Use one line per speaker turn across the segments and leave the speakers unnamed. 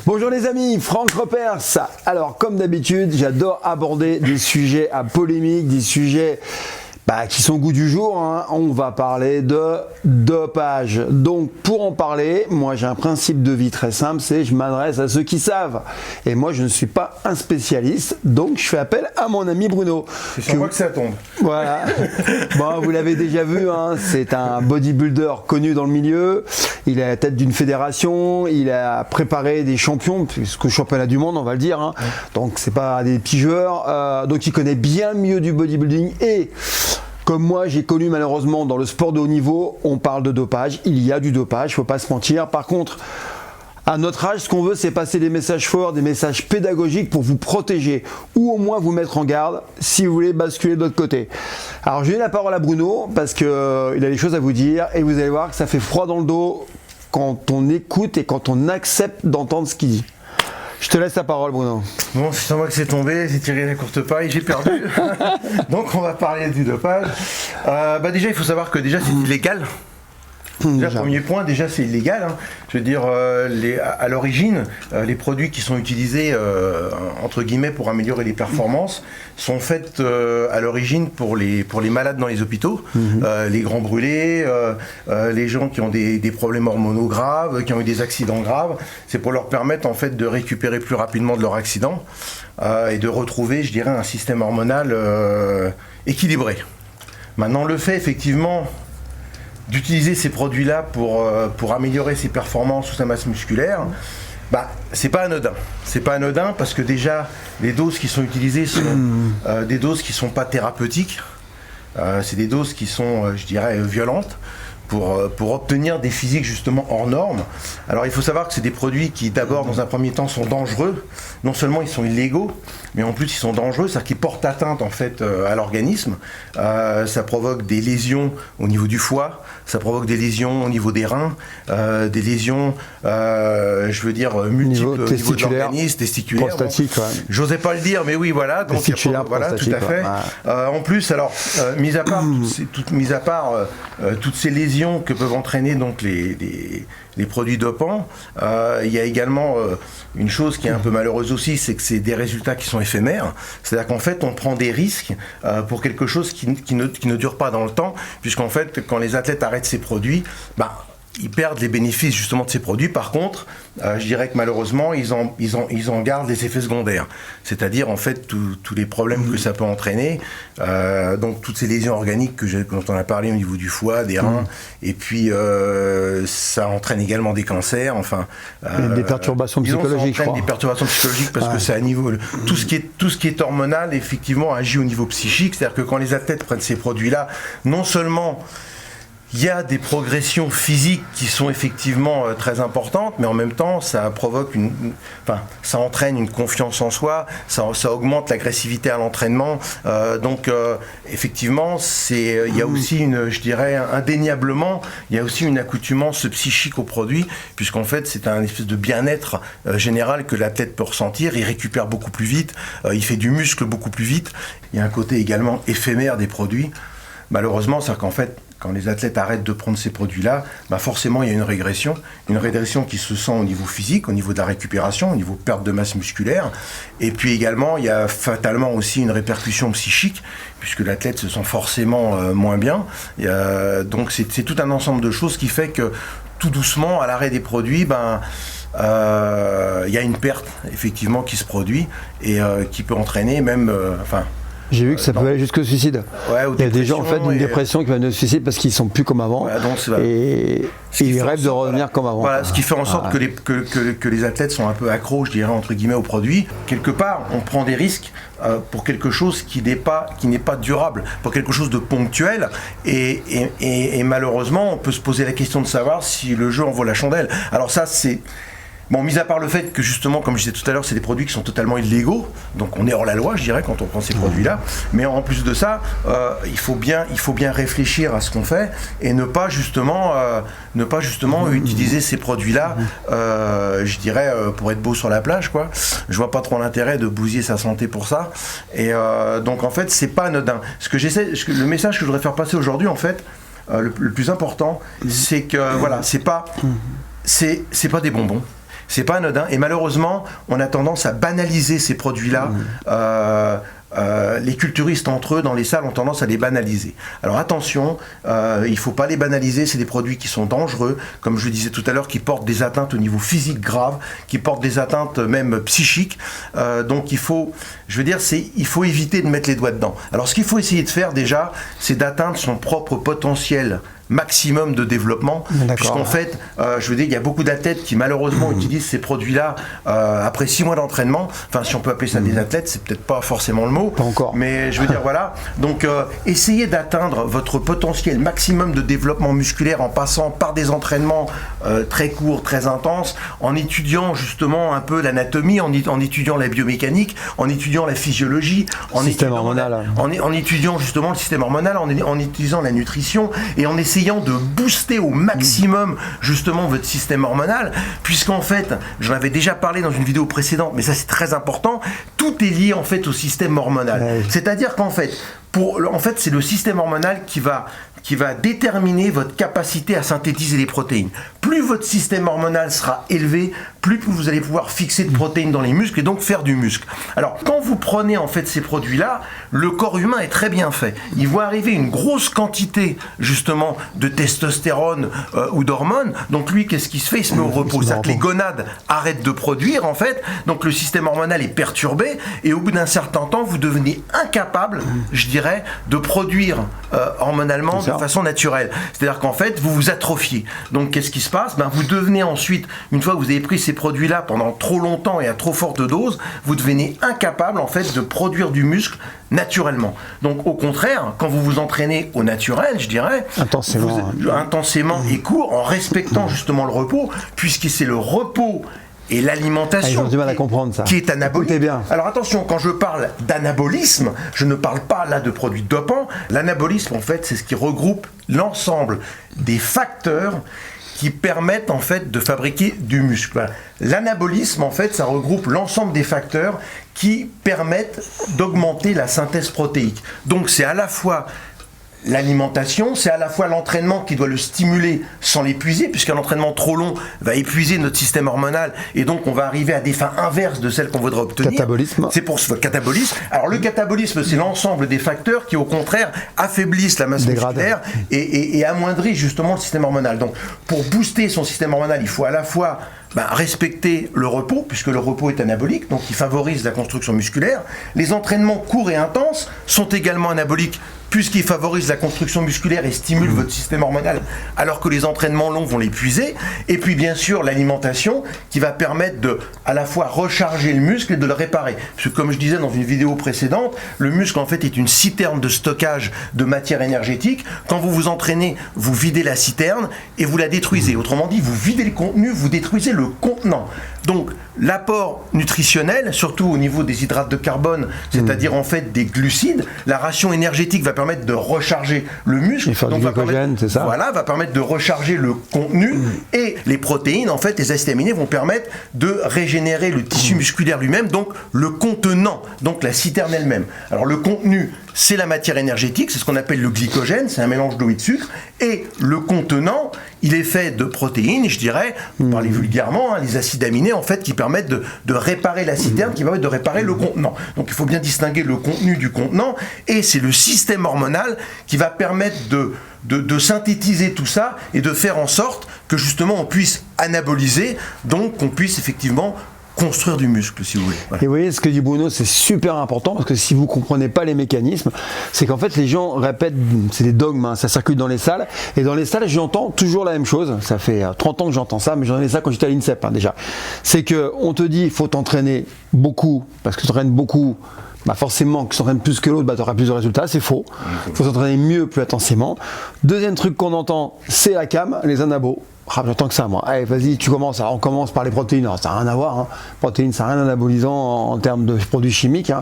Bonjour les amis, Franck Repers. Alors comme d'habitude, j'adore aborder des sujets à polémique, des sujets qui sont au goût du jour. On va parler de dopage. Donc pour en parler, moi j'ai un principe de vie très simple, c'est je m'adresse à ceux qui savent. Et moi je ne suis pas un spécialiste, donc je fais appel à mon ami Bruno.
C'est sur moi que ça tombe.
Voilà. Bon, vous l'avez déjà vu, c'est un bodybuilder connu dans le milieu. Il est à la tête d'une fédération, il a préparé des champions, puisque championnat du monde on va le dire. Donc c'est pas des petits joueurs. Donc il connaît bien mieux du bodybuilding et comme moi, j'ai connu malheureusement dans le sport de haut niveau, on parle de dopage. Il y a du dopage, il ne faut pas se mentir. Par contre, à notre âge, ce qu'on veut, c'est passer des messages forts, des messages pédagogiques pour vous protéger ou au moins vous mettre en garde si vous voulez basculer de l'autre côté. Alors, je donne la parole à Bruno parce qu'il a des choses à vous dire et vous allez voir que ça fait froid dans le dos quand on écoute et quand on accepte d'entendre ce qu'il dit. Je te laisse la parole, Bruno.
Bon, c'est sur moi que c'est tombé, j'ai tiré la courte paille, j'ai perdu. Donc on va parler du dopage. Déjà, il faut savoir que déjà c'est illégal. Déjà, premier point, déjà c'est illégal. Je veux dire, à l'origine, les produits qui sont utilisés entre guillemets pour améliorer les performances sont faits à l'origine pour les malades dans les hôpitaux, les grands brûlés, les gens qui ont des problèmes hormonaux graves, qui ont eu des accidents graves. C'est pour leur permettre en fait de récupérer plus rapidement de leur accident et de retrouver, je dirais, un système hormonal équilibré. Maintenant, le fait effectivement d'utiliser ces produits-là pour améliorer ses performances ou sa masse musculaire, c'est pas anodin. C'est pas anodin parce que déjà, les doses qui sont utilisées sont des doses qui sont pas thérapeutiques. C'est des doses qui sont, je dirais, violentes pour obtenir des physiques justement hors normes. Alors il faut savoir que c'est des produits qui d'abord dans un premier temps sont dangereux. Non seulement ils sont illégaux, mais en plus ils sont dangereux, c'est-à-dire qu'ils portent atteinte en fait à l'organisme. Ça provoque des lésions au niveau du foie, ça provoque des lésions au niveau des reins, des lésions, multiples au niveau de l'organisme, testiculaire.
Prostatique, ouais.
J'osais pas le dire, mais oui, voilà. Donc
testiculaire,
voilà, tout à fait. En plus, alors, mis à part toutes ces lésions que peuvent entraîner donc les produits dopants, il y a également une chose qui est un peu malheureuse aussi, c'est que c'est des résultats qui sont éphémères. C'est-à-dire qu'en fait, on prend des risques pour quelque chose qui ne dure pas dans le temps, puisqu'en fait, quand les athlètes arrêtent ces produits, ils perdent les bénéfices justement de ces produits. Par contre, je dirais que malheureusement, ils en gardent les effets secondaires. C'est-à-dire en fait tous les problèmes que ça peut entraîner. Donc toutes ces lésions organiques dont on a parlé au niveau du foie, des reins, et puis ça entraîne également des cancers. Enfin,
des perturbations psychologiques.
Ça entraîne des perturbations psychologiques parce que c'est à niveau tout ce qui est hormonal effectivement agit au niveau psychique. C'est-à-dire que quand les athlètes prennent ces produits-là, non seulement il y a des progressions physiques qui sont effectivement très importantes, mais en même temps, ça provoque ça entraîne une confiance en soi, ça augmente l'agressivité à l'entraînement. Effectivement, il y a aussi indéniablement, il y a aussi une accoutumance psychique au produit, puisqu'en fait, c'est un espèce de bien-être général que l'athlète peut ressentir. Il récupère beaucoup plus vite, il fait du muscle beaucoup plus vite. Il y a un côté également éphémère des produits. Malheureusement, c'est-à-dire qu'en fait, quand les athlètes arrêtent de prendre ces produits-là, forcément il y a une régression qui se sent au niveau physique, au niveau de la récupération, au niveau perte de masse musculaire. Et puis également, il y a fatalement aussi une répercussion psychique, puisque l'athlète se sent forcément moins bien. Donc c'est tout un ensemble de choses qui fait que tout doucement, à l'arrêt des produits, il y a une perte effectivement qui se produit et qui peut entraîner même...
J'ai vu que ça peut aller jusqu'au suicide.
Ouais,
il y a des gens en fait d'une dépression qui va au suicide parce qu'ils sont plus comme avant et ils rêvent de revenir comme avant.
Voilà, ce qui fait en sorte que les athlètes sont un peu accros, je dirais entre guillemets, aux produits. Quelque part, on prend des risques pour quelque chose qui n'est pas durable, pour quelque chose de ponctuel et malheureusement, on peut se poser la question de savoir si le jeu en vaut la chandelle. Alors ça, c'est... Bon, mis à part le fait que justement, comme je disais tout à l'heure, c'est des produits qui sont totalement illégaux, donc on est hors la loi, je dirais, quand on prend ces produits-là. Mais en plus de ça, il faut bien réfléchir à ce qu'on fait et ne pas justement utiliser ces produits-là, je dirais, pour être beau sur la plage, quoi. Je vois pas trop l'intérêt de bousiller sa santé pour ça. Et donc en fait, c'est pas anodin. Le message que je voudrais faire passer aujourd'hui, en fait, le plus important, c'est que voilà, c'est pas des bonbons. C'est pas anodin. Et malheureusement, on a tendance à banaliser ces produits-là. Les culturistes entre eux dans les salles ont tendance à les banaliser. Alors attention, il ne faut pas les banaliser, c'est des produits qui sont dangereux, comme je le disais tout à l'heure, qui portent des atteintes au niveau physique grave, qui portent des atteintes même psychiques. Donc il faut éviter de mettre les doigts dedans. Alors ce qu'il faut essayer de faire déjà, c'est d'atteindre son propre potentiel maximum de développement, puisqu'en fait, il y a beaucoup d'athlètes qui malheureusement utilisent ces produits-là après 6 mois d'entraînement. Enfin, si on peut appeler ça des athlètes, c'est peut-être pas forcément le mot.
Pas encore.
Mais je veux dire, voilà. Donc, essayez d'atteindre votre potentiel maximum de développement musculaire en passant par des entraînements très courts, très intenses, en étudiant justement un peu l'anatomie, en étudiant la biomécanique, en étudiant la physiologie, en étudiant justement le système hormonal, en utilisant la nutrition et en essayant de booster au maximum justement votre système hormonal, puisqu'en fait, j'en avais déjà parlé dans une vidéo précédente, mais ça c'est très important, tout est lié en fait au système hormonal. C'est-à-dire qu'en fait, c'est le système hormonal qui va déterminer votre capacité à synthétiser les protéines. Plus votre système hormonal sera élevé, plus vous allez pouvoir fixer de protéines dans les muscles et donc faire du muscle. Alors, quand vous prenez en fait ces produits-là, le corps humain est très bien fait. Il voit arriver une grosse quantité justement de testostérone ou d'hormones. Donc lui, qu'est-ce qui se fait? Il se met au repos. C'est-à-dire que les gonades arrêtent de produire en fait. Donc le système hormonal est perturbé et au bout d'un certain temps, vous devenez incapable, je dirais, de produire hormonalement de façon naturelle. C'est-à-dire qu'en fait, vous vous atrophiez. Donc qu'est-ce qui se passe? Vous devenez ensuite, une fois que vous avez pris ces produits-là pendant trop longtemps et à trop forte dose, vous devenez incapable en fait de produire du muscle naturellement. Donc au contraire, quand vous vous entraînez au naturel, je dirais, intensément et court, en respectant justement le repos, puisque c'est le repos et l'alimentation
ils ont du mal à comprendre ça.
Qui est anabolique.
Bien.
Alors attention, quand je parle d'anabolisme, je ne parle pas là de produits dopants. L'anabolisme, en fait, c'est ce qui regroupe l'ensemble des facteurs qui permettent en fait de fabriquer du muscle. Voilà. L'anabolisme, en fait, ça regroupe l'ensemble des facteurs qui permettent d'augmenter la synthèse protéique. Donc c'est à la fois l'alimentation, c'est à la fois l'entraînement qui doit le stimuler sans l'épuiser, puisqu'un entraînement trop long va épuiser notre système hormonal et donc on va arriver à des fins inverses de celles qu'on voudrait obtenir.
Catabolisme.
C'est pour ce catabolisme. Alors le catabolisme, c'est l'ensemble des facteurs qui au contraire affaiblissent la masse musculaire et amoindrissent justement le système hormonal. Donc pour booster son système hormonal, il faut à la fois respecter le repos, puisque le repos est anabolique, donc il favorise la construction musculaire. Les entraînements courts et intenses sont également anaboliques, puisqu'ils favorisent la construction musculaire et stimulent votre système hormonal, alors que les entraînements longs vont l'épuiser. Et puis bien sûr l'alimentation, qui va permettre de à la fois recharger le muscle et de le réparer. Parce que comme je disais dans une vidéo précédente, le muscle en fait est une citerne de stockage de matière énergétique. Quand vous vous entraînez, vous videz la citerne et vous la détruisez. Autrement dit, vous videz le contenu, vous détruisez le contenant. Donc l'apport nutritionnel, surtout au niveau des hydrates de carbone, c'est-à-dire en fait des glucides, la ration énergétique va permettre de recharger le muscle,
donc va
permettre de recharger le contenu, et les protéines, en fait, les acides aminés vont permettre de régénérer le tissu musculaire lui-même, donc le contenant, donc la citerne elle-même. Alors le contenu, c'est la matière énergétique, c'est ce qu'on appelle le glycogène, c'est un mélange d'eau et de sucre, et le contenant, il est fait de protéines, je dirais, pour parler vulgairement, les acides aminés en fait qui permettent de réparer la citerne, qui permettent de réparer le contenant. Donc il faut bien distinguer le contenu du contenant, et c'est le système hormonal qui va permettre de synthétiser tout ça et de faire en sorte que justement on puisse anaboliser, donc qu'on puisse effectivement construire du muscle, si vous voulez. Voilà.
Et vous voyez, ce que dit Bruno, c'est super important, parce que si vous ne comprenez pas les mécanismes, c'est qu'en fait, les gens répètent, c'est des dogmes, hein, ça circule dans les salles, et dans les salles, j'entends toujours la même chose, ça fait 30 ans que j'entends ça, mais j'en ai ça quand j'étais à l'INSEP, déjà. C'est qu'on te dit, il faut t'entraîner beaucoup, parce que tu t'entraînes beaucoup, forcément, que tu t'entraînes plus que l'autre, tu auras plus de résultats, c'est faux. Il faut s'entraîner mieux, plus intensément. Deuxième truc qu'on entend, c'est la cam, les anabos. J'entends que ça, moi. Allez, vas-y, tu commences. Alors, on commence par les protéines. Alors, ça n'a rien à voir. Protéines, ça n'a rien d'anabolisant en termes de produits chimiques.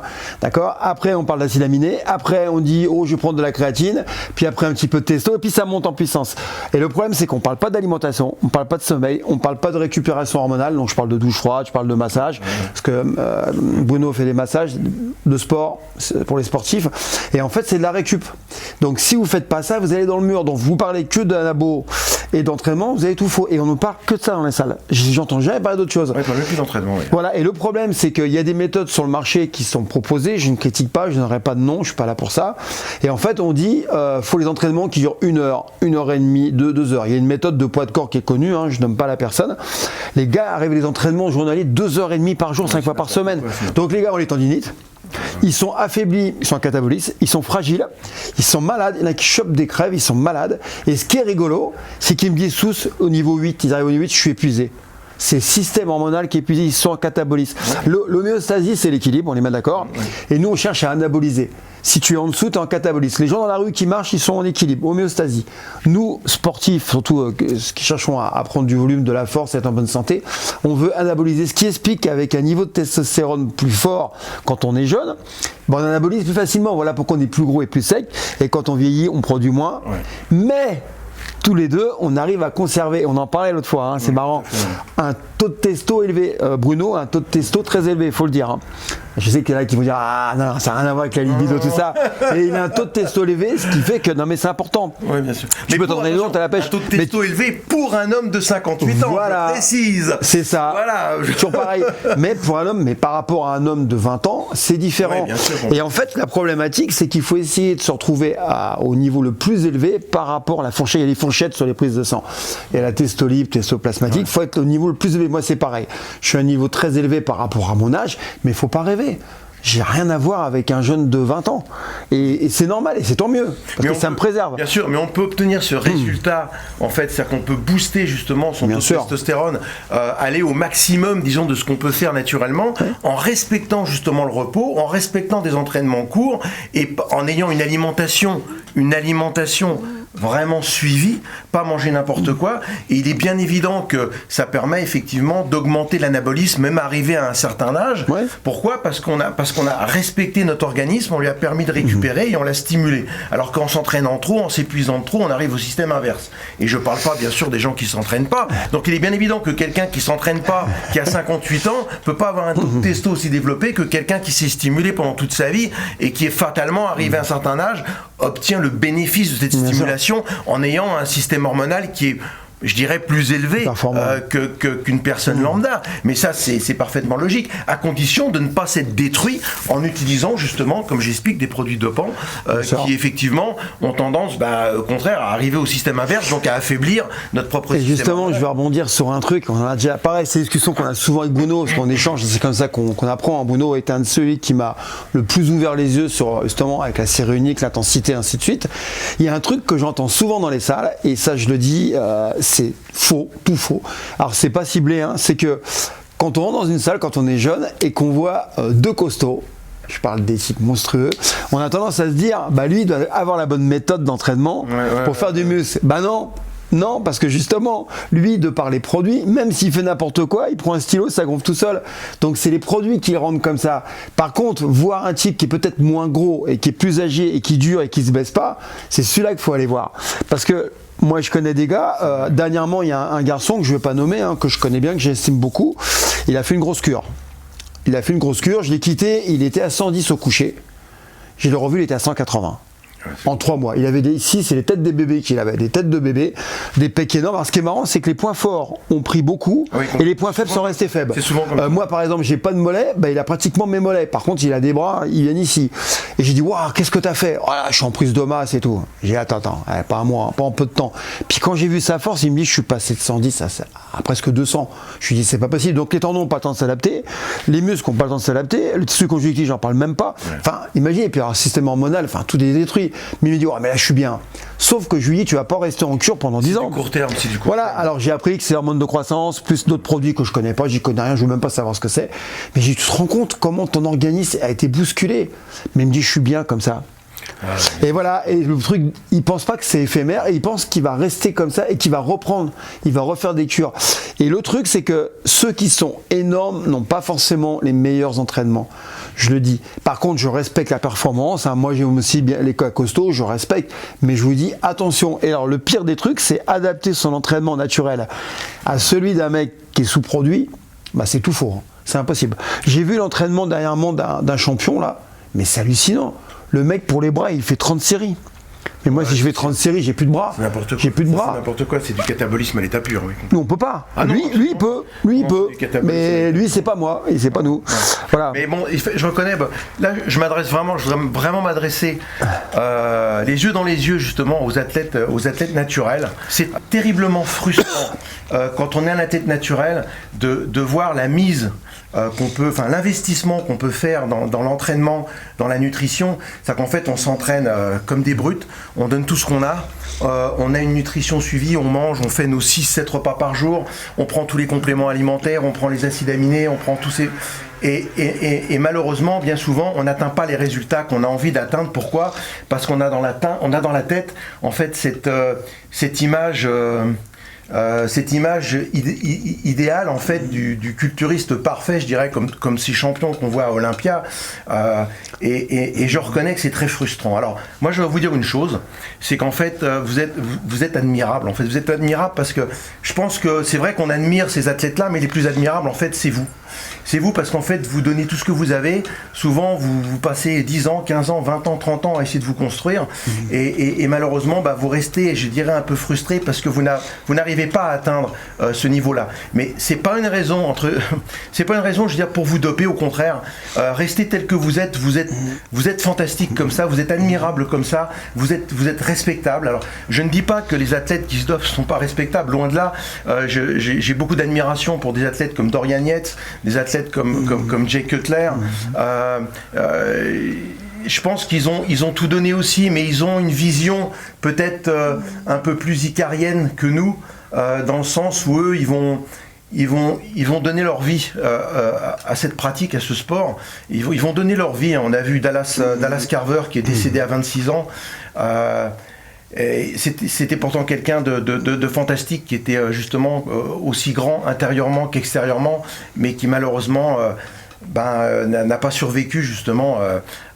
D'accord. Après, on parle d'acides aminés. Après, on dit, je vais prendre de la créatine. Puis après, un petit peu de testo. Et puis, ça monte en puissance. Et le problème, c'est qu'on ne parle pas d'alimentation. On ne parle pas de sommeil. On ne parle pas de récupération hormonale. Donc, je parle de douche froide. Je parle de massage. Parce que Bruno fait des massages de sport pour les sportifs. Et en fait, c'est de la récup. Donc, si vous ne faites pas ça, vous allez dans le mur. Donc, vous parlez que d'anabo et d'entraînement, vous avez tout faux. Et on ne parle que de ça dans les salles. J'entends jamais parler d'autre chose.
Ouais, pas même plus d'entraînement. Oui.
Voilà, et le problème, c'est qu'il y a des méthodes sur le marché qui sont proposées. Je ne critique pas, je n'aurai pas de nom, je suis pas là pour ça. Et en fait, on dit, faut les entraînements qui durent 1 heure, 1 heure et demie, 2 heures. Il y a une méthode de poids de corps qui est connue, hein, je nomme pas la personne. Les gars arrivent à des entraînements journaliers 2 heures et demie par jour, 5 fois par semaine. Donc les gars ont les tendinites. Ils sont affaiblis, ils sont catabolistes, ils sont fragiles, ils sont malades, il y en a qui chopent des crèves, ils sont malades. Et ce qui est rigolo, c'est qu'ils me disent tous au niveau 8, ils arrivent au niveau 8, je suis épuisé. C'est le système hormonal qui est épuisé, ils sont en catabolisme. L'homéostasie, c'est l'équilibre, on est mal d'accord. Et nous, on cherche à anaboliser. Si tu es en dessous, tu es en catabolisme. Les gens dans la rue qui marchent, ils sont en équilibre, homéostasie. Nous, sportifs, surtout qui cherchons à prendre du volume, de la force, être en bonne santé, on veut anaboliser. Ce qui explique qu'avec un niveau de testostérone plus fort quand on est jeune, on anabolise plus facilement. Voilà pourquoi on est plus gros et plus sec. Et quand on vieillit, on produit moins. Ouais. Mais tous les deux, on arrive à conserver, on en parlait l'autre fois, hein, c'est marrant, un taux de testo élevé. Bruno, un taux de testo très élevé, il faut le dire. Hein. Je sais qu'il y en a qui vont dire ah non, ça n'a rien à voir avec la libido, tout ça. Et il a un taux de testo élevé, ce qui fait que non mais c'est important.
Oui, bien sûr.
Tu peux t'en donner d'autres à la pêche.
Un taux de testo élevé pour un homme de 58 ans,
voilà,
je précise.
C'est ça.
Voilà.
Toujours pareil. Mais pour un homme, mais par rapport à un homme de 20 ans, c'est différent.
Oui, bien sûr.
Et en fait, la problématique, c'est qu'il faut essayer de se retrouver au niveau le plus élevé par rapport à la fourchette. Il y a des fourchettes sur les prises de sang. Il y a la testo libre, testo plasmatique. Il faut être au niveau le plus élevé. Moi, c'est pareil. Je suis à un niveau très élevé par rapport à mon âge, mais il ne faut pas rêver. J'ai rien à voir avec un jeune de 20 ans. Et c'est normal, et c'est tant mieux, parce que ça me préserve.
Bien sûr, mais on peut obtenir ce résultat, en fait, c'est-à-dire qu'on peut booster justement son taux de testostérone, aller au maximum, disons, de ce qu'on peut faire naturellement, en respectant justement le repos, en respectant des entraînements courts, et en ayant une alimentation vraiment suivi, pas manger n'importe quoi, et il est bien évident que ça permet effectivement d'augmenter l'anabolisme, même arrivé à un certain âge. Ouais. Pourquoi ? Parce qu'on a respecté notre organisme, on lui a permis de récupérer et on l'a stimulé. Alors qu'en s'entraînant trop, en s'épuisant trop, on arrive au système inverse. Et je parle pas bien sûr des gens qui s'entraînent pas. Donc il est bien évident que quelqu'un qui s'entraîne pas, qui a 58 ans, peut pas avoir un taux de testo aussi développé que quelqu'un qui s'est stimulé pendant toute sa vie et qui est fatalement arrivé à un certain âge, obtient le bénéfice de cette stimulation en ayant un système hormonal qui est, je dirais, plus élevé qu'une personne lambda. Mais ça, c'est parfaitement logique, à condition de ne pas s'être détruit en utilisant justement, comme j'explique, des produits dopants qui effectivement ont tendance, au contraire, à arriver au système inverse, donc à affaiblir notre propre système.
Et justement,
hormonal.
je vais rebondir sur un truc, on en a déjà, pareil, c'est une discussion qu'on a souvent avec Bruno, parce qu'on échange, c'est comme ça qu'on apprend. Bruno est un de ceux qui m'a le plus ouvert les yeux sur, justement, avec la série unique, l'intensité, ainsi de suite. Il y a un truc que j'entends souvent dans les salles, et ça je le dis, c'est faux, tout faux. Alors c'est pas ciblé, hein, c'est que quand on rentre dans une salle, quand on est jeune et qu'on voit deux costauds, je parle des types monstrueux, on a tendance à se dire, lui il doit avoir la bonne méthode d'entraînement pour faire du muscle. Non, parce que justement, lui, de par les produits, même s'il fait n'importe quoi, il prend un stylo, ça gonfle tout seul. Donc c'est les produits qui le rendent comme ça. Par contre, voir un type qui est peut-être moins gros et qui est plus âgé et qui dure et qui se baisse pas, c'est celui-là qu'il faut aller voir. Parce que moi, je connais des gars. Dernièrement, il y a un garçon que je ne vais pas nommer, que je connais bien, que j'estime beaucoup. Il a fait une grosse cure. Je l'ai quitté, il était à 110 au coucher. Je l'ai revu, il était à 180. En 3 mois. Il avait ici, c'est les têtes des bébés qu'il avait, des têtes de bébés, des pecs énormes. Alors, ce qui est marrant, c'est que les points forts ont pris beaucoup et les points faibles sont restés faibles.
C'est souvent comme ça.
Moi, par exemple, j'ai pas de mollets, il a pratiquement mes mollets. Par contre, il a des bras, ils viennent ici. Et j'ai dit, waouh, qu'est-ce que t'as fait ? Oh là, je suis en prise de masse et tout. J'ai dit, attends, pas un mois, pas en peu de temps. Puis quand j'ai vu sa force, il me dit, je suis passé de 110 à presque 200. Je lui ai dit, c'est pas possible. Donc les tendons n'ont pas le temps de s'adapter, les muscles n'ont pas le temps de s'adapter, le tissu conjonctif, j'en parle même pas. Enfin, imaginez, et puis alors, le système hormonal, tout est détruit. Mais il me dit, mais là, je suis bien. Sauf que je lui dis, tu vas pas rester en cure pendant 10 ans.
C'est du court terme,
Voilà, alors j'ai appris que c'est l'hormone de croissance, plus d'autres produits que je connais pas, j'y connais rien, je veux même pas savoir ce que c'est. Mais tu te rends compte comment ton organisme a été bousculé. Mais il me dit, je suis bien comme ça. Et voilà, et le truc, il pense pas que c'est éphémère, et il pense qu'il va rester comme ça et qu'il va reprendre, il va refaire des cures. Et le truc, c'est que ceux qui sont énormes n'ont pas forcément les meilleurs entraînements. Je le dis. Par contre, je respecte la performance. Moi, j'ai aussi bien les costauds, je respecte. Mais je vous dis, attention. Et alors, le pire des trucs, c'est adapter son entraînement naturel à celui d'un mec qui est sous-produit. C'est tout faux. C'est impossible. J'ai vu l'entraînement dernièrement d'un champion, là. Mais c'est hallucinant. Le mec, pour les bras, il fait 30 séries. Mais moi, si je fais 30 séries, j'ai plus de bras.
C'est n'importe quoi.
J'ai plus de bras.
C'est n'importe quoi, c'est du catabolisme à l'état pur. Oui.
Nous, on peut pas.
Ah non,
lui, il peut. Lui, il
non,
peut.
c'est du catabolisme.
Mais lui, c'est pas moi. Et c'est pas nous. Voilà.
Mais bon, je reconnais, là, je voudrais vraiment m'adresser les yeux dans les yeux, justement, aux athlètes naturels. C'est terriblement frustrant quand on est un athlète naturel de voir la mise l'investissement qu'on peut faire dans l'entraînement, dans la nutrition. C'est qu'en fait, on s'entraîne comme des brutes, on donne tout ce qu'on a, on a une nutrition suivie, on mange, on fait nos 6-7 repas par jour, on prend tous les compléments alimentaires, on prend les acides aminés, on prend tous ces... Et malheureusement, bien souvent, on n'atteint pas les résultats qu'on a envie d'atteindre. Pourquoi ? Parce qu'on a dans la tête, en fait, cette image... cette image idéale en fait du culturiste parfait, je dirais, comme ces champions qu'on voit à Olympia, et je reconnais que c'est très frustrant. Alors moi je vais vous dire une chose, c'est qu'en fait vous êtes admirable. En fait vous êtes admirable parce que je pense que c'est vrai qu'on admire ces athlètes là, mais les plus admirables en fait c'est vous. C'est vous parce qu'en fait vous donnez tout ce que vous avez. Souvent vous passez 10 ans, 15 ans, 20 ans, 30 ans à essayer de vous construire, et malheureusement vous restez, je dirais, un peu frustré parce que vous n'arrivez pas à atteindre ce niveau-là. Mais c'est pas une raison c'est pas une raison, je veux dire, pour vous doper. Au contraire, restez tel que vous êtes. Vous êtes fantastique comme ça, vous êtes admirable comme ça, vous êtes respectable. Alors je ne dis pas que les athlètes qui se dopent sont pas respectables, loin de là. J'ai beaucoup d'admiration pour des athlètes comme Dorian Yates, des athlètes comme Jay Cutler. Je pense qu'ils ont tout donné aussi, mais ils ont une vision peut-être un peu plus icarienne que nous, dans le sens où eux, ils vont donner leur vie à cette pratique, à ce sport. Ils vont donner leur vie. On a vu Dallas Carver qui est décédé à 26 ans. C'était pourtant quelqu'un de fantastique, qui était justement aussi grand intérieurement qu'extérieurement, mais qui malheureusement n'a pas survécu justement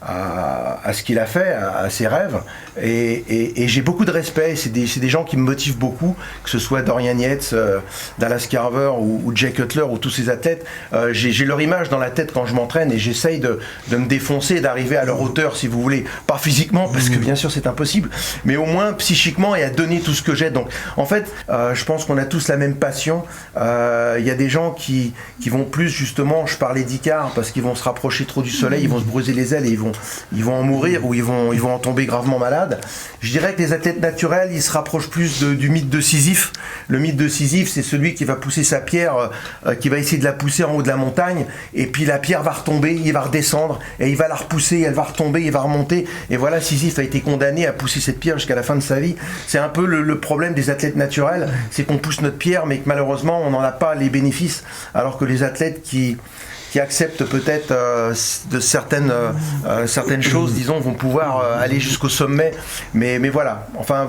à ce qu'il a fait, à ses rêves, et j'ai beaucoup de respect. C'est des gens qui me motivent beaucoup, que ce soit Dorian Yates, Dallas Carver ou Jay Cutler ou tous ces athlètes. J'ai leur image dans la tête quand je m'entraîne, et j'essaye de me défoncer, d'arriver à leur hauteur, si vous voulez, pas physiquement parce que bien sûr c'est impossible, mais au moins psychiquement, et à donner tout ce que j'ai. Donc en fait je pense qu'on a tous la même passion. Il y a des gens qui vont plus, justement, je parlais d'Icare, parce qu'ils vont se rapprocher trop du soleil, ils vont se brûler les ailes et ils vont en mourir, ou ils vont en tomber gravement malades. Je dirais que les athlètes naturels, ils se rapprochent plus du mythe de Sisyphe. Le mythe de Sisyphe, c'est celui qui va pousser sa pierre, qui va essayer de la pousser en haut de la montagne, et puis la pierre va retomber, il va redescendre, et il va la repousser, elle va retomber, il va remonter, et voilà, Sisyphe a été condamné à pousser cette pierre jusqu'à la fin de sa vie. C'est un peu le problème des athlètes naturels, c'est qu'on pousse notre pierre, mais que malheureusement on n'en a pas les bénéfices, alors que les athlètes qui acceptent peut-être de certaines choses, disons, vont pouvoir aller jusqu'au sommet. Mais voilà, enfin,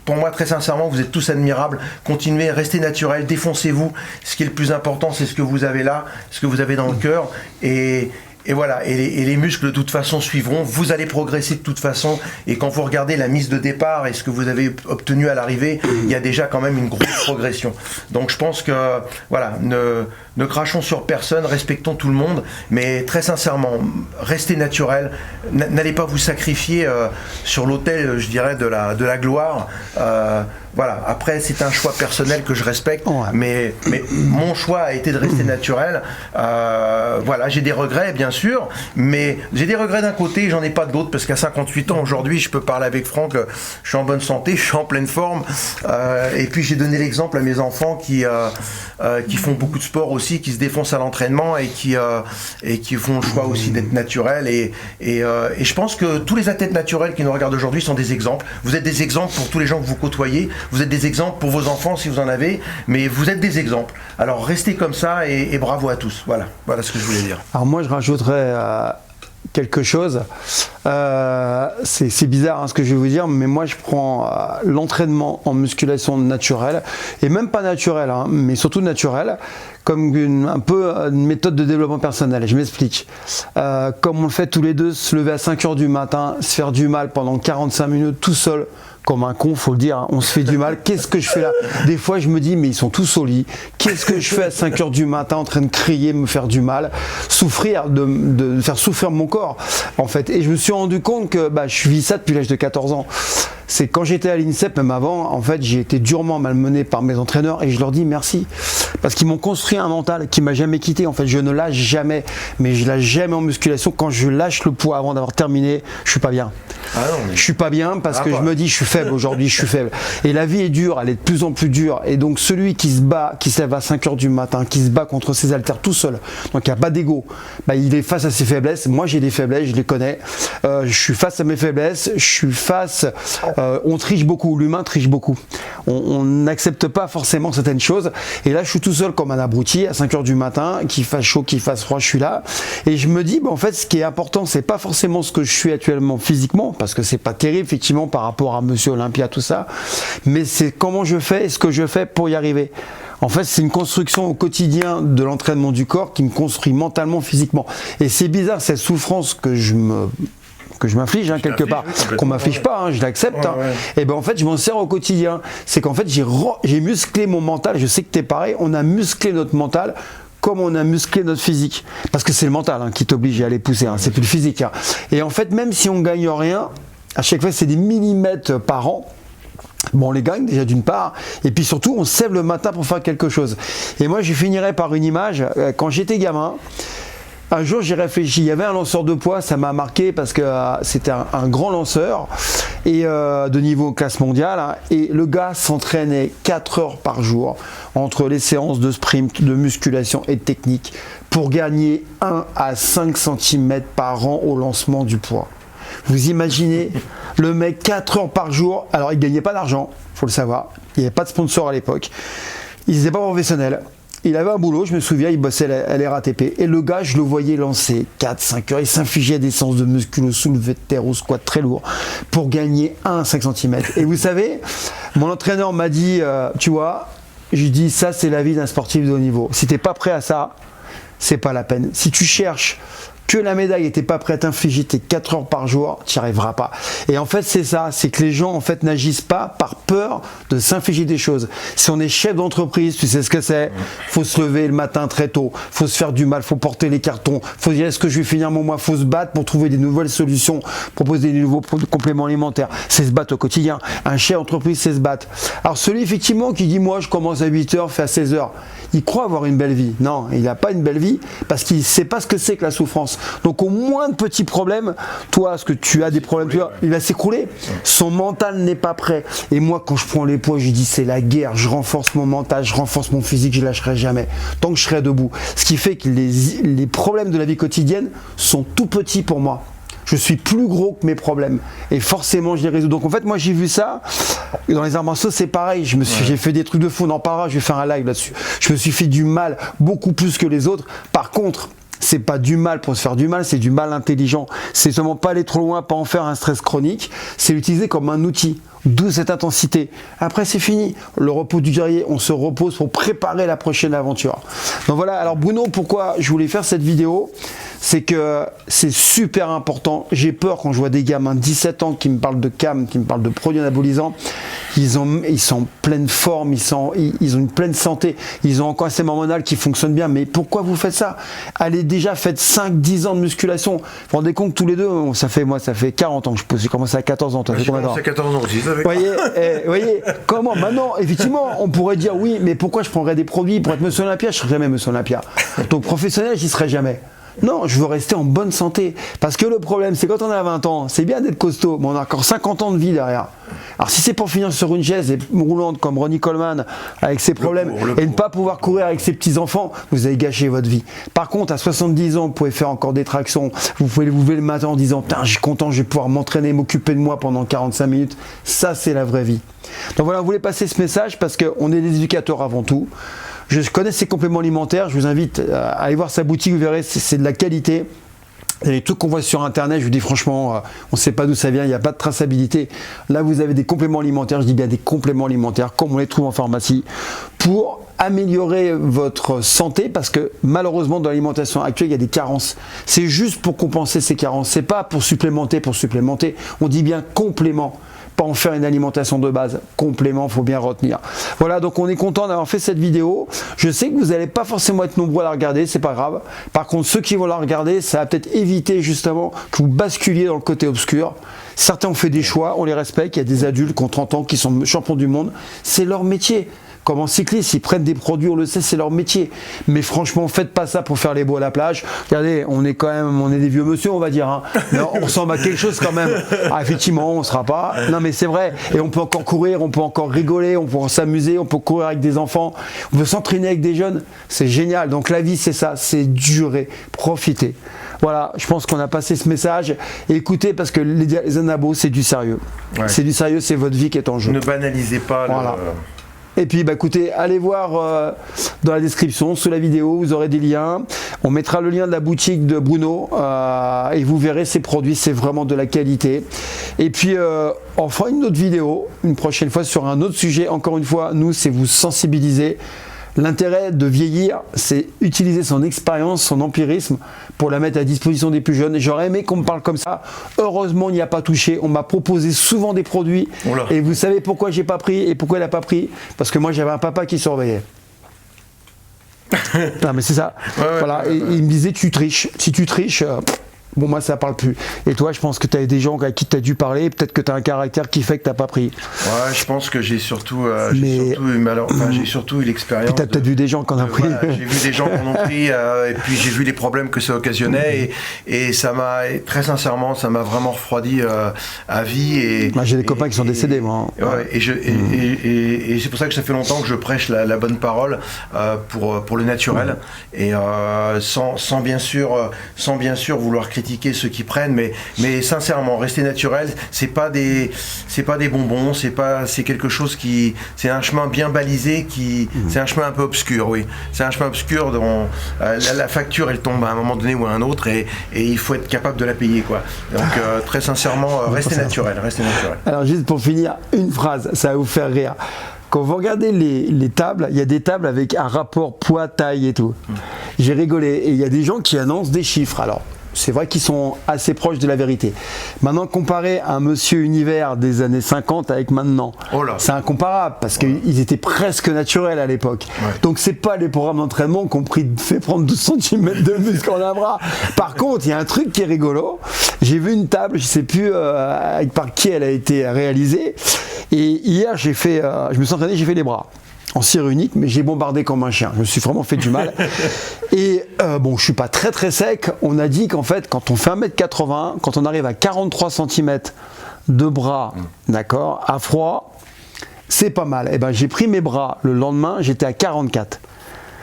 pour moi, très sincèrement, vous êtes tous admirables. Continuez, restez naturels, défoncez-vous. Ce qui est le plus important, c'est ce que vous avez là, ce que vous avez dans le cœur. Et voilà, et les muscles de toute façon suivront, vous allez progresser de toute façon, et quand vous regardez la mise de départ et ce que vous avez obtenu à l'arrivée, il y a déjà quand même une grosse progression. Donc je pense que, voilà, ne crachons sur personne, respectons tout le monde, mais très sincèrement, restez naturel, n'allez pas vous sacrifier sur l'autel, je dirais, de la gloire. Voilà, après c'est un choix personnel que je respecte, mais mon choix a été de rester naturel. Voilà, j'ai des regrets bien sûr, mais j'ai des regrets d'un côté, j'en ai pas de l'autre, parce qu'à 58 ans aujourd'hui, je peux parler avec Franck, je suis en bonne santé, je suis en pleine forme, et puis j'ai donné l'exemple à mes enfants qui font beaucoup de sport aussi, qui se défoncent à l'entraînement, et qui font le choix aussi d'être naturels, et je pense que tous les athlètes naturels qui nous regardent aujourd'hui sont des exemples. Vous êtes des exemples pour tous les gens que vous côtoyez. Vous êtes des exemples pour vos enfants si vous en avez, mais vous êtes des exemples. Alors restez comme ça, et bravo à tous. Voilà ce que je voulais dire.
Alors moi je rajouterais quelque chose. C'est bizarre ce que je vais vous dire, mais moi je prends l'entraînement en musculation naturelle, et même pas naturelle, mais surtout naturelle, comme un peu une méthode de développement personnel. Je m'explique. Comme on le fait tous les deux, se lever à 5h du matin, se faire du mal pendant 45 minutes tout seul, comme un con, faut le dire, hein. On se fait du mal. Qu'est-ce que je fais là? Des fois, je me dis, mais ils sont tous au lit. Qu'est-ce que je fais à 5 heures du matin en train de crier, me faire du mal, souffrir, de faire souffrir mon corps, en fait. Et je me suis rendu compte que je vis ça depuis l'âge de 14 ans. C'est quand j'étais à l'INSEP, même avant, en fait, j'ai été durement malmené par mes entraîneurs et je leur dis merci. Parce qu'ils m'ont construit un mental qui m'a jamais quitté. En fait, je ne lâche jamais, mais je lâche jamais en musculation. Quand je lâche le poids avant d'avoir terminé, je suis pas bien.
Ah non, mais...
Je suis pas bien parce que je me dis je suis faible aujourd'hui, je suis faible. Et la vie est dure, elle est de plus en plus dure. Et donc celui qui se bat, qui se lève à 5 heures du matin, qui se bat contre ses haltères tout seul, donc il n'y a pas d'ego, il est face à ses faiblesses. Moi j'ai des faiblesses, je les connais. Je suis face à mes faiblesses, je suis face... on triche beaucoup, l'humain triche beaucoup. On n'accepte pas forcément certaines choses. Et là je suis tout seul comme un abruti à 5 heures du matin, qu'il fasse chaud, qu'il fasse froid, je suis là. Et je me dis, en fait ce qui est important, c'est pas forcément ce que je suis actuellement physiquement, parce que c'est pas terrible effectivement par rapport à Monsieur Olympia, tout ça, mais c'est comment je fais et ce que je fais pour y arriver. En fait, c'est une construction au quotidien de l'entraînement du corps qui me construit mentalement, physiquement. Et c'est bizarre, cette souffrance que je m'inflige quelque part, qu'on m'inflige pas, je l'accepte. Et ben en fait, je m'en sers au quotidien. C'est qu'en fait, j'ai musclé mon mental. Je sais que t'es pareil. On a musclé notre mental comme on a musclé notre physique. Parce que c'est le mental qui t'oblige à aller pousser, c'est plus le physique. Et en fait, même si on gagne rien, à chaque fois c'est des millimètres par an, on les gagne déjà d'une part, et puis surtout on se lève le matin pour faire quelque chose. Et moi je finirai par une image, quand j'étais gamin, un jour j'ai réfléchi, il y avait un lanceur de poids, ça m'a marqué parce que c'était un grand lanceur et de niveau classe mondiale, et le gars s'entraînait 4 heures par jour entre les séances de sprint, de musculation et de technique pour gagner 1 à 5 cm par an au lancement du poids. Vous imaginez le mec 4 heures par jour, alors il ne gagnait pas d'argent, il faut le savoir, il n'y avait pas de sponsor à l'époque, il n'était pas professionnel. Il avait un boulot, je me souviens, il bossait à la RATP. Et le gars, je le voyais lancer 4-5 heures. Il s'infligeait des séances de muscu au soulevé de terre, au squat très lourd, pour gagner 1-5 cm. Et vous savez, mon entraîneur m'a dit, tu vois, je lui dis, ça c'est la vie d'un sportif de haut niveau. Si tu n'es pas prêt à ça, c'est pas la peine. Si tu cherches que la médaille n'était pas prête à infliger tes 4 heures par jour, tu n'y arriveras pas. Et en fait, c'est ça, c'est que les gens en fait n'agissent pas par peur de s'infliger des choses. Si on est chef d'entreprise, tu sais ce que c'est. Faut se lever le matin très tôt, faut se faire du mal, faut porter les cartons, faut dire est-ce que je vais finir mon mois, faut se battre pour trouver des nouvelles solutions, proposer des nouveaux compléments alimentaires. C'est se battre au quotidien. Un chef d'entreprise, c'est se battre. Alors celui effectivement qui dit moi je commence à 8 heures, fait à 16 heures, il croit avoir une belle vie. Non, il n'a pas une belle vie parce qu'il ne sait pas ce que c'est que la souffrance. Donc au moins de petits problèmes, toi, ce que tu as des problèmes, il va s'écrouler. Son mental n'est pas prêt. Et moi, quand je prends les poids, je dis c'est la guerre. Je renforce mon mental, je renforce mon physique, je lâcherai jamais. Tant que je serai debout. Ce qui fait que les problèmes de la vie quotidienne sont tout petits pour moi. Je suis plus gros que mes problèmes et forcément je les résous. Donc en fait moi j'ai vu ça dans les arts martiaux, c'est pareil. J'ai fait des trucs de fou, on en parlera, je vais faire un live là-dessus. Je me suis fait du mal beaucoup plus que les autres. Par contre, c'est pas du mal pour se faire du mal, c'est du mal intelligent. C'est seulement pas aller trop loin, pas en faire un stress chronique. C'est l'utiliser comme un outil. D'où cette intensité. Après c'est fini. Le repos du guerrier, on se repose pour préparer la prochaine aventure. Donc voilà. Alors Bruno, pourquoi je voulais faire cette vidéo? C'est que c'est super important. J'ai peur quand je vois des gamins de 17 ans qui me parlent de CAM, qui me parlent de produits anabolisants. Ils sont en pleine forme, ils ont une pleine santé, ils ont encore un système hormonal qui fonctionne bien. Mais pourquoi vous faites ça? Allez déjà, faites 5-10 ans de musculation. Vous vous rendez compte tous les deux, ça fait 40 ans que je pose. J'ai commencé à 14 ans.
J'ai commencé à 14 ans aussi.
Vous voyez, comment maintenant, effectivement, on pourrait dire oui, mais pourquoi je prendrais des produits pour être Monsieur Olympia? Je ne serais jamais Monsieur Olympia. Donc professionnel, j'y serais jamais. Non, je veux rester en bonne santé. Parce que le problème, c'est quand on a 20 ans, c'est bien d'être costaud, mais on a encore 50 ans de vie derrière. Alors si c'est pour finir sur une chaise roulante comme Ronnie Coleman, avec ses problèmes, et ne pas pouvoir courir avec ses petits-enfants, vous avez gâché votre vie. Par contre, à 70 ans, vous pouvez faire encore des tractions, vous pouvez vous lever le matin en disant « je suis content, je vais pouvoir m'entraîner, m'occuper de moi pendant 45 minutes ». Ça, c'est la vraie vie. Donc voilà, on voulait passer ce message parce qu'on est des éducateurs avant tout. Je connais ses compléments alimentaires, je vous invite à aller voir sa boutique, vous verrez, c'est de la qualité. Et les trucs qu'on voit sur internet, je vous dis franchement, on ne sait pas d'où ça vient, il n'y a pas de traçabilité. Là, vous avez des compléments alimentaires, je dis bien des compléments alimentaires, comme on les trouve en pharmacie, pour améliorer votre santé, parce que malheureusement, dans l'alimentation actuelle, il y a des carences. C'est juste pour compenser ces carences, c'est pas pour supplémenter, on dit bien complément. pas en faire une alimentation de base. Complément, faut bien retenir. Voilà, donc on est content d'avoir fait cette vidéo. Je sais que vous n'allez pas forcément être nombreux à la regarder, c'est pas grave. Par contre, ceux qui vont la regarder, ça va peut-être éviter justement que vous basculiez dans le côté obscur. Certains ont fait des choix, on les respecte. Il y a des adultes qui ont 30 ans, qui sont champions du monde. C'est leur métier. Comme en cycliste, ils prennent des produits, on le sait, c'est leur métier. Mais franchement, faites pas ça pour faire les beaux à la plage. Regardez, on est des vieux monsieur, on va dire. Hein. Non, on ressemble à quelque chose quand même. Ah, effectivement, on sera pas. Non, mais c'est vrai. Et on peut encore courir, on peut encore rigoler, on peut s'amuser, on peut courir avec des enfants, on peut s'entraîner avec des jeunes. C'est génial. Donc la vie, c'est ça, c'est durer, profiter. Voilà, je pense qu'on a passé ce message. Et écoutez, parce que les anabos, c'est du sérieux. Ouais. C'est du sérieux, c'est votre vie qui est en jeu.
Ne banalisez pas
voilà. Et puis écoutez, allez voir dans la description, sous la vidéo, vous aurez des liens. On mettra le lien de la boutique de Bruno et vous verrez ses produits, c'est vraiment de la qualité. Et puis on fera une autre vidéo, une prochaine fois sur un autre sujet. Encore une fois, nous, c'est vous sensibiliser. L'intérêt de vieillir, c'est utiliser son expérience, son empirisme pour la mettre à disposition des plus jeunes. J'aurais aimé qu'on me parle comme ça. Heureusement, on n'y a pas touché. On m'a proposé souvent des produits. Oula. Et vous savez pourquoi j'ai pas pris et pourquoi il n'a pas pris? Parce que moi, j'avais un papa qui surveillait. Non, mais c'est ça. Voilà. Et il me disait, tu triches. Si tu triches... Bon, moi, ça parle plus. Et toi, je pense que tu as des gens à qui tu as dû parler. Peut-être que tu as un caractère qui fait que tu n'as pas pris.
Ouais, je pense que j'ai surtout eu l'expérience.
Tu as peut-être vu des gens qui en ont pris.
Voilà, j'ai vu des gens qui en ont pris. Et puis, j'ai vu les problèmes que ça occasionnait. Et ça m'a, très sincèrement, ça m'a vraiment refroidi à vie.
J'ai des copains qui sont décédés, moi.
Ouais, et c'est pour ça que ça fait longtemps que je prêche la bonne parole pour le naturel. Et sans bien sûr vouloir critiquer ceux qui prennent, mais sincèrement, rester naturel, c'est pas des bonbons, c'est quelque chose c'est un chemin bien balisé, c'est un chemin un peu obscur, oui. C'est un chemin obscur dont la facture, elle tombe à un moment donné ou à un autre, et il faut être capable de la payer, quoi. Donc, très sincèrement, restez naturel.
Alors, juste pour finir, une phrase, ça va vous faire rire. Quand vous regardez les tables, il y a des tables avec un rapport poids-taille et tout. J'ai rigolé, et il y a des gens qui annoncent des chiffres, alors. C'est vrai qu'ils sont assez proches de la vérité. Maintenant, comparé à un monsieur univers des années 50 avec maintenant, c'est incomparable parce qu'ils étaient presque naturels à l'époque. Ouais. Donc, c'est pas les programmes d'entraînement qui ont fait prendre 12 cm de muscle en un bras. Par contre, il y a un truc qui est rigolo. J'ai vu une table, je sais plus par qui elle a été réalisée. Et hier, je me suis entraîné, j'ai fait les bras. En cire unique, mais j'ai bombardé comme un chien. Je me suis vraiment fait du mal. Et bon, je suis pas très très sec. On a dit qu'en fait, quand on fait 1m80, quand on arrive à 43 cm de bras, d'accord, à froid, c'est pas mal. Et ben, j'ai pris mes bras le lendemain, j'étais à 44.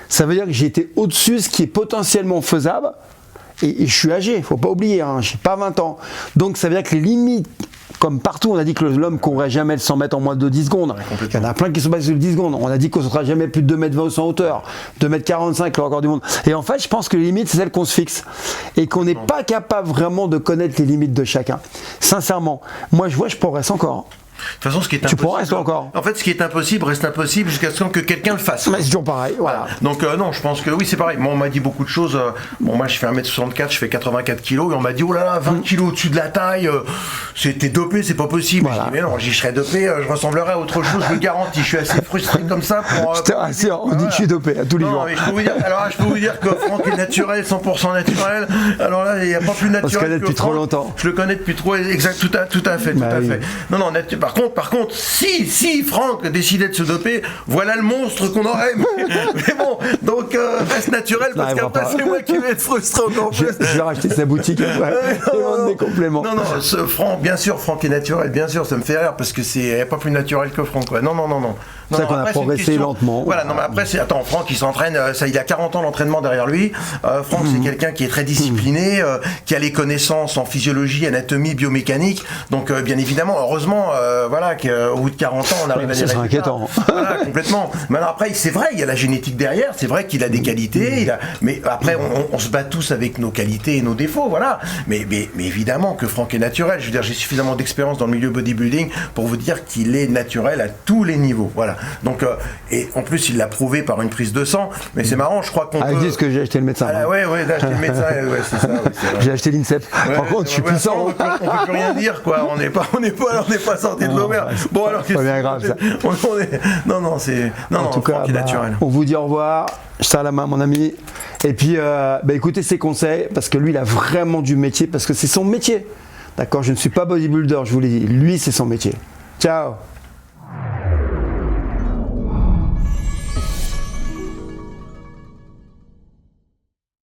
Ça veut dire que j'étais au-dessus, ce qui est potentiellement faisable. Et je suis âgé, faut pas oublier, hein, j'ai pas 20 ans. Donc ça veut dire que les limites, comme partout, on a dit que l'homme courrait jamais le 100 mètres en moins de 10 secondes. Ouais, il y en a plein qui sont basés sur le 10 secondes. On a dit qu'on ne sera jamais plus de 2m20 en hauteur, 2m45 le record du monde. Et en fait, je pense que les limites, c'est celles qu'on se fixe. Et qu'on n'est pas capable vraiment de connaître les limites de chacun. Sincèrement, moi je progresse encore.
De toute façon, ce qui est impossible,
encore.
En fait, ce qui est impossible reste impossible jusqu'à ce que quelqu'un le fasse.
Mais c'est toujours pareil, voilà.
Donc non, je pense que oui, c'est pareil. Moi, on m'a dit beaucoup de choses. Bon, moi, je fais 1m64, je fais 84 kg, et on m'a dit, oh là là, 20 kg au-dessus de la taille, t'es dopé, c'est pas possible. Voilà. Je dis, mais non, j'y serais dopé, je ressemblerais à autre chose, je le garantis. Je suis assez frustré comme ça pour...
je te rassure, on dit que je suis dopé à tous les jours.
Mais je peux vous dire que Franck est naturel, 100% naturel. Alors là, il n'y a pas plus naturel.
On se connaît depuis trop longtemps.
Je le connais depuis trop, exact, tout à fait. Non, par contre, si Franck décidait de se doper, voilà le monstre qu'on aurait. Mais bon, donc reste naturel parce qu'après c'est moi qui vais être frustré encore plus.
Je vais racheter sa boutique après et vendre des compléments.
Non, Franck, bien sûr, Franck est naturel, bien sûr, ça me fait rire parce que il n'y a pas plus naturel que Franck. Ouais. Non.
C'est ça qu'on a progressé lentement.
Voilà, non mais après attends, Franck il s'entraîne, il a 40 ans d'entraînement derrière lui. Franck c'est quelqu'un qui est très discipliné, qui a les connaissances en physiologie, anatomie, biomécanique. Donc bien évidemment, heureusement, qu'au bout de 40 ans on arrive à des résultats.
C'est inquiétant.
Voilà, complètement. Maintenant après, c'est vrai, il y a la génétique derrière, c'est vrai qu'il a des qualités, mais après on se bat tous avec nos qualités et nos défauts, voilà. Mais évidemment que Franck est naturel. Je veux dire, j'ai suffisamment d'expérience dans le milieu bodybuilding pour vous dire qu'il est naturel à tous les niveaux. Voilà. Voilà. Donc, et en plus, il l'a prouvé par une prise de sang. Mais c'est marrant, je crois qu'on peut...
dis ce que j'ai acheté le médecin.
Ouais, j'ai acheté le médecin, ouais, c'est ça. Ouais,
j'ai acheté l'INSEP. Par contre, je suis puissant.
On peut plus rien dire, quoi. On n'est pas sorti de l'auberge. Bon, alors,
c'est pas bien grave, ça.
Non, c'est... Non,
en tout cas,
naturel.
On vous dit au revoir. Je serre la main, mon ami. Et puis, écoutez ses conseils, parce que lui, il a vraiment du métier, parce que c'est son métier. D'accord, je ne suis pas bodybuilder, je vous l'ai dit. Lui, c'est son métier. Ciao.